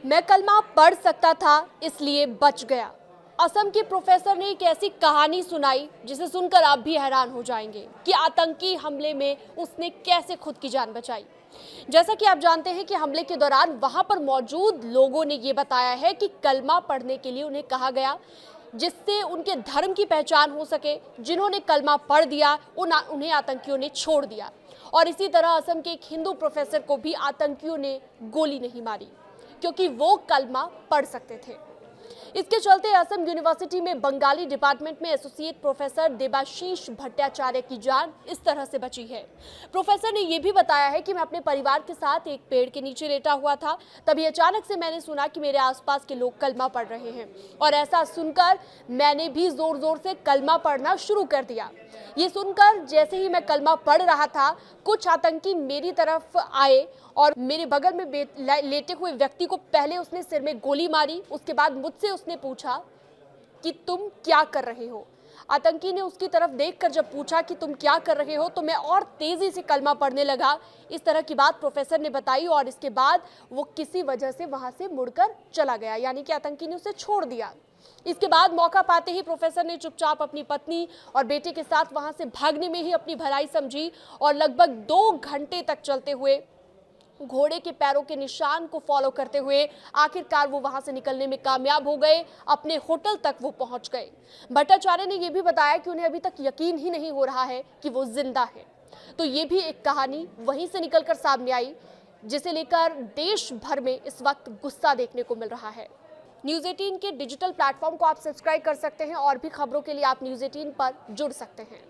मैं कलमा पढ़ सकता था इसलिए बच गया। असम के प्रोफेसर ने एक ऐसी कहानी सुनाई जिसे सुनकर आप भी हैरान हो जाएंगे कि आतंकी हमले में उसने कैसे खुद की जान बचाई। जैसा कि आप जानते हैं कि हमले के दौरान वहां पर मौजूद लोगों ने ये बताया है कि कलमा पढ़ने के लिए उन्हें कहा गया, जिससे उनके धर्म की पहचान हो सके। जिन्होंने कलमा पढ़ दिया उन्हें आतंकियों ने छोड़ दिया। और इसी तरह असम के एक हिंदू प्रोफेसर को भी आतंकियों ने गोली नहीं मारी, क्योंकि वो कलमा पढ़ सकते थे। इसके चलते असम यूनिवर्सिटी में बंगाली डिपार्टमेंट में एसोसिएट प्रोफेसर देबाशीष भट्टाचार्य की जान इस तरह से बची है। प्रोफेसर ने यह भी बताया है कि मैं अपने परिवार के साथ एक पेड़ के नीचे लेटा हुआ था, तभी अचानक से मैंने सुना कि मेरे आसपास के लोग कलमा पढ़ रहे हैं, और ऐसा सुनकर मैंने भी जोर जोर से कलमा पढ़ना शुरू कर दिया। ये सुनकर जैसे ही मैं कलमा पढ़ रहा था, कुछ आतंकी मेरी तरफ आए और मेरे बगल में लेटे हुए व्यक्ति को पहले उसने सिर में गोली मारी। उसके बाद मुझसे उसने पूछा कि तुम क्या कर रहे हो। आतंकी ने उसकी तरफ देखकर जब पूछा कि तुम क्या कर रहे हो, तो मैं और तेजी से कलमा पढ़ने लगा। इस तरह की बात प्रोफेसर ने बताई, और इसके बाद वो किसी वजह से वहां से मुड़कर चला गया, यानी कि आतंकी ने उसे छोड़ दिया। इसके बाद मौका पाते ही प्रोफेसर ने चुपचाप अपनी पत्नी और बेटे के साथ वहां से भागने में ही अपनी भलाई समझी, और लगभग 2 घंटे तक चलते हुए घोड़े के पैरों के निशान को फॉलो करते हुए आखिरकार वो वहां से निकलने में कामयाब हो गए। अपने होटल तक वो पहुंच गए। भट्टाचार्य ने यह भी बताया कि उन्हें अभी तक यकीन ही नहीं हो रहा है कि वो जिंदा है। तो ये भी एक कहानी वहीं से निकलकर सामने आई, जिसे लेकर देश भर में इस वक्त गुस्सा देखने को मिल रहा है। न्यूज़ 18 के डिजिटल प्लेटफॉर्म को आप सब्सक्राइब कर सकते हैं, और भी खबरों के लिए आप न्यूज़ 18 पर जुड़ सकते हैं।